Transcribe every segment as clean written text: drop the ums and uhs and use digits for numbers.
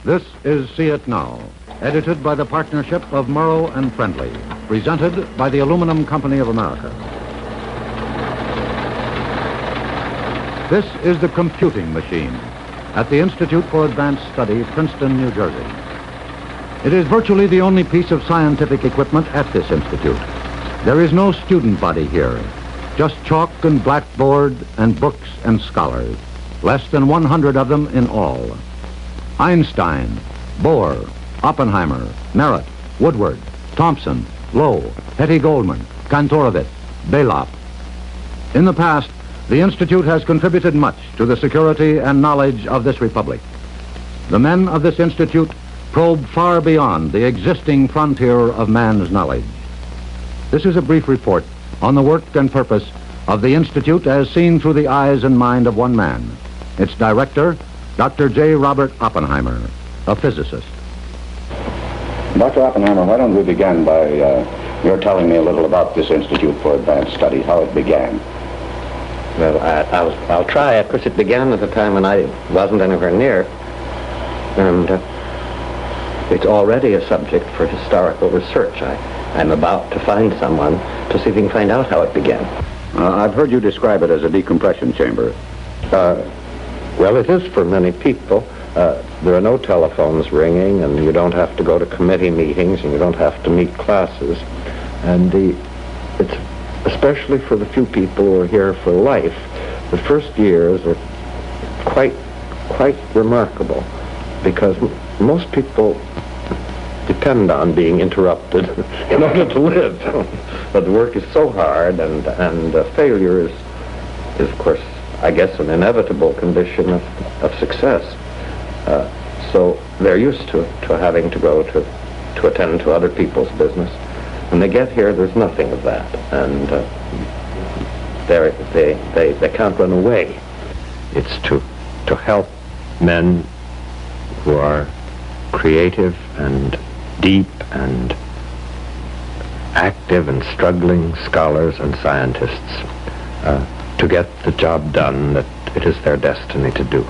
This is See It Now, edited by the partnership of Murrow and Friendly, presented by the Aluminum Company of America. This is the computing machine at the Institute for Advanced Study, Princeton, New Jersey. It is virtually the only piece of scientific equipment at this institute. There is no student body here, just chalk and blackboard and books and scholars, less than 100 of them in all. Einstein, Bohr, Oppenheimer, Merritt, Woodward, Thomson, Lowe, Hetty Goldman, Kantorowicz, Belop. In the past, the Institute has contributed much to the security and knowledge of this republic. The men of this institute probe far beyond the existing frontier of man's knowledge. This is a brief report on the work and purpose of the Institute as seen through the eyes and mind of one man, its director, Dr. J. Robert Oppenheimer, a physicist. Dr. Oppenheimer, why don't we begin by your telling me a little about this Institute for Advanced Study, how it began? Well, I'll try. Of course, it began at a time when I wasn't anywhere near, and it's already a subject for historical research. I'm about to find someone to see if we can find out how it began. I've heard you describe it as a decompression chamber. Well, it is for many people. There are no telephones ringing, and you don't have to go to committee meetings, and you don't have to meet classes. And it's especially for the few people who are here for life. The first years are quite remarkable, because most people depend on being interrupted in order to live. But the work is so hard, and failure is of course, I guess, an inevitable condition of success. So they're used to having to go to attend to other people's business. When they get here, there's nothing of that, and they can't run away. It's to help men who are creative and deep and active and struggling scholars and scientists to get the job done that it is their destiny to do.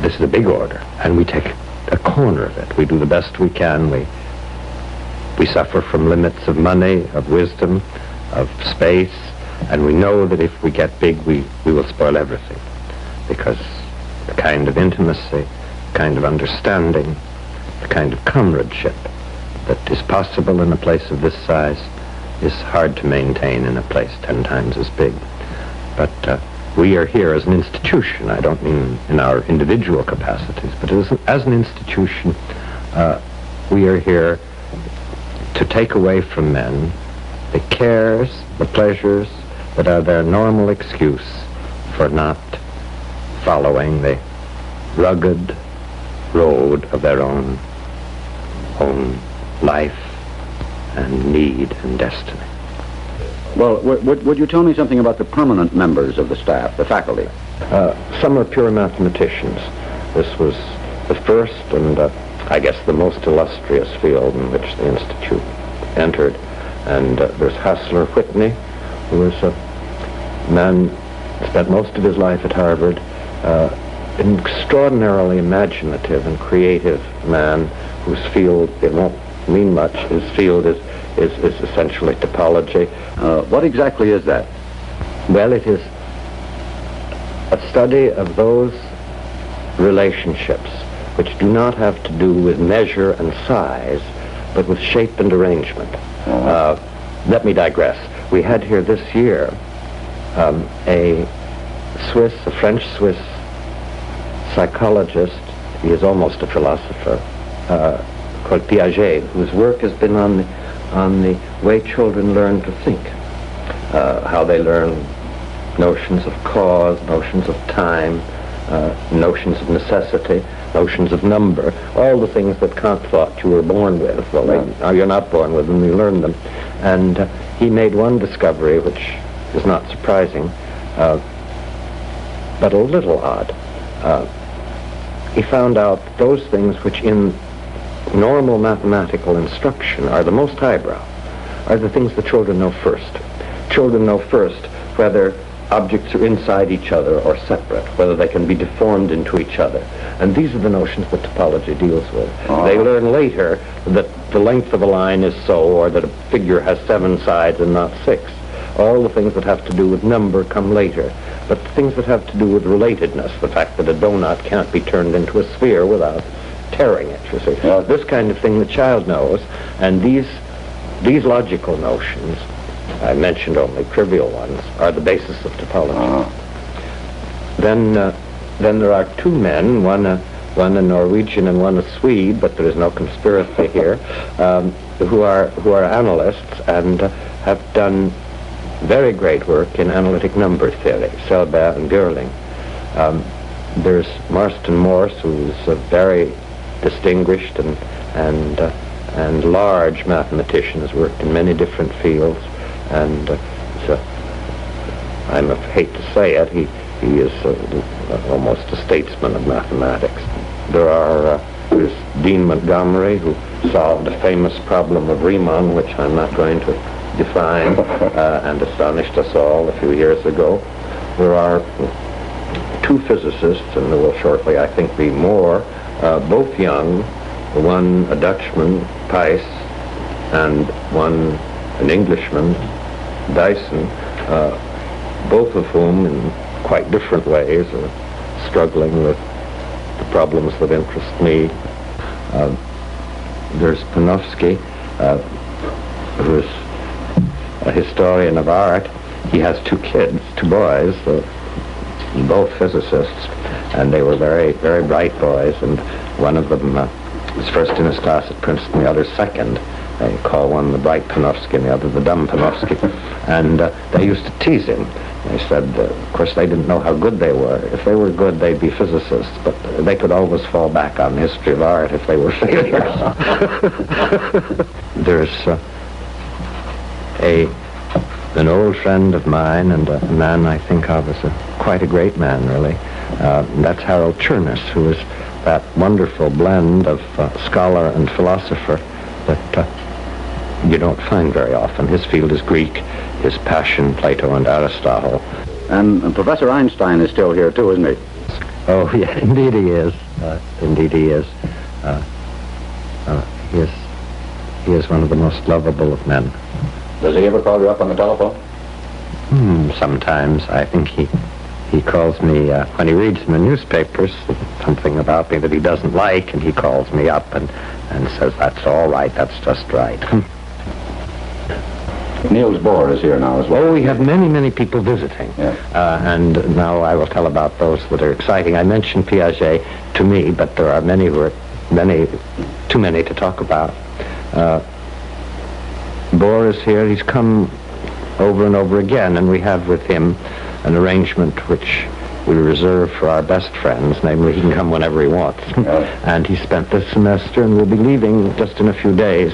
This is a big order, and we take a corner of it. We do the best we can. We suffer from limits of money, of wisdom, of space, and we know that if we get big, we will spoil everything, because the kind of intimacy, the kind of understanding, the kind of comradeship that is possible in a place of this size is hard to maintain in a place 10 times as big. But we are here as an institution. I don't mean in our individual capacities, but as an institution, we are here to take away from men the cares, the pleasures that are their normal excuse for not following the rugged road of their own life and need and destiny. Well, would you tell me something about the permanent members of the staff, the faculty? Some are pure mathematicians. This was the first and I guess the most illustrious field in which the Institute entered. And there's Hassler Whitney, who was a man who spent most of his life at Harvard, an extraordinarily imaginative and creative man whose field, it won't mean much, his field is essentially topology. What exactly is that? Well, it is a study of those relationships which do not have to do with measure and size, but with shape and arrangement. Let me digress. We had here this year a French-Swiss psychologist, he is almost a philosopher, called Piaget, whose work has been on the way children learn to think, how they learn notions of cause, notions of time, notions of necessity, notions of number, all the things that Kant thought you were born with. Well, you're not born with them, you learn them. And he made one discovery which is not surprising, but a little odd. He found out those things which in normal mathematical instruction are the most highbrow, are the things the children know first. Children know first whether objects are inside each other or separate, whether they can be deformed into each other. And these are the notions that topology deals with. They learn later that the length of a line is so, or that a figure has 7 sides and not 6. All the things that have to do with number come later. But the things that have to do with relatedness, the fact that a donut can't be turned into a sphere without tearing it, you see. This kind of thing the child knows, and these logical notions, I mentioned only trivial ones, are the basis of topology. Then there are 2 men, one a Norwegian and one a Swede, but there is no conspiracy here, who are analysts and have done very great work in analytic number theory, Selbert and Görling. There's Marston Morse, who's a very distinguished and large mathematician, has worked in many different fields, and I hate to say it, he is almost a statesman of mathematics. There's Dean Montgomery, who solved a famous problem of Riemann, which I'm not going to define, and astonished us all a few years ago. There are 2 physicists, and there will shortly, I think, be more, both young, one a Dutchman, Pijs, and one an Englishman, Dyson, both of whom in quite different ways are struggling with the problems that interest me. There's Panofsky, who is a historian of art. He has 2 kids, 2 boys, both physicists, and they were very, very bright boys, and one of them was first in his class at Princeton, the other second. They call one the bright Panofsky and the other the dumb Panofsky. And they used to tease him. They said, of course, they didn't know how good they were. If they were good, they'd be physicists, but they could always fall back on the history of art if they were failures. There's an old friend of mine, and a man I think of as quite a great man, really. That's Harold Chernus, who is that wonderful blend of scholar and philosopher that you don't find very often. His field is Greek, his passion, Plato and Aristotle. And Professor Einstein is still here too, isn't he? Oh, yeah, indeed he is. Indeed he is. He is one of the most lovable of men. Does he ever call you up on the telephone? Sometimes. I think he calls me, when he reads in the newspapers, something about me that he doesn't like, and he calls me up and says, that's all right, that's just right. Niels Bohr is here now as well. Oh, we have many, many people visiting. Yes. And now I will tell about those that are exciting. I mentioned Piaget to me, but there are many who are too many to talk about. Bohr is here. He's come over and over again, and we have with him an arrangement which we reserve for our best friends, namely he can come whenever he wants. And he spent this semester and will be leaving just in a few days.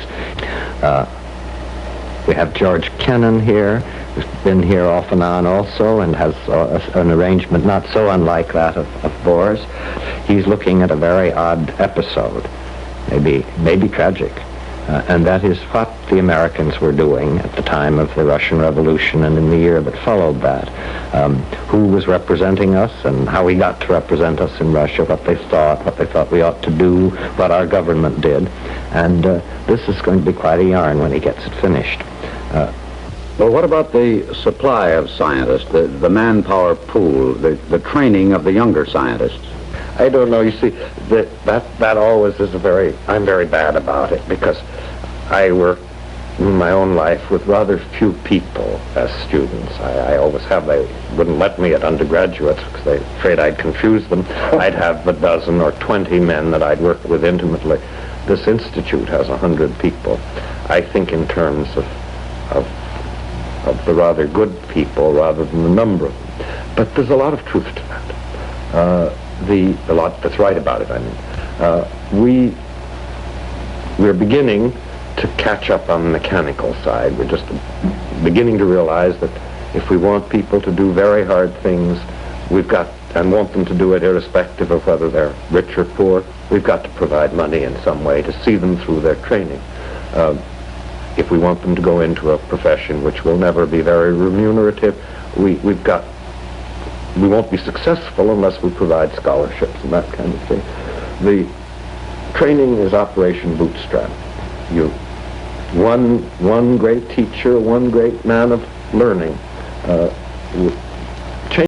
We have George Kennan here, who's been here off and on also, and has an arrangement not so unlike that of Bohr's. He's looking at a very odd episode, maybe tragic. And that is what the Americans were doing at the time of the Russian Revolution and in the year that followed that. Who was representing us and how he got to represent us in Russia, what they thought we ought to do, what our government did. And this is going to be quite a yarn when he gets it finished. Well, what about the supply of scientists, the manpower pool, the training of the younger scientists? I don't know. You see, that always is I'm very bad about it, because I work in my own life with rather few people as students. I always have. They wouldn't let me at undergraduates because they're afraid I'd confuse them. I'd have a dozen or 20 men that I'd work with intimately. This institute has 100 people. I think in terms of the rather good people rather than the number of them. But there's a lot of truth to that. A lot that's right about it, I mean. We're beginning to catch up on the mechanical side. We're just beginning to realize that if we want people to do very hard things, and want them to do it irrespective of whether they're rich or poor, we've got to provide money in some way to see them through their training. If we want them to go into a profession which will never be very remunerative, we've got we won't be successful unless we provide scholarships and that kind of thing. The training is Operation Bootstrap. One great teacher, one great man of learning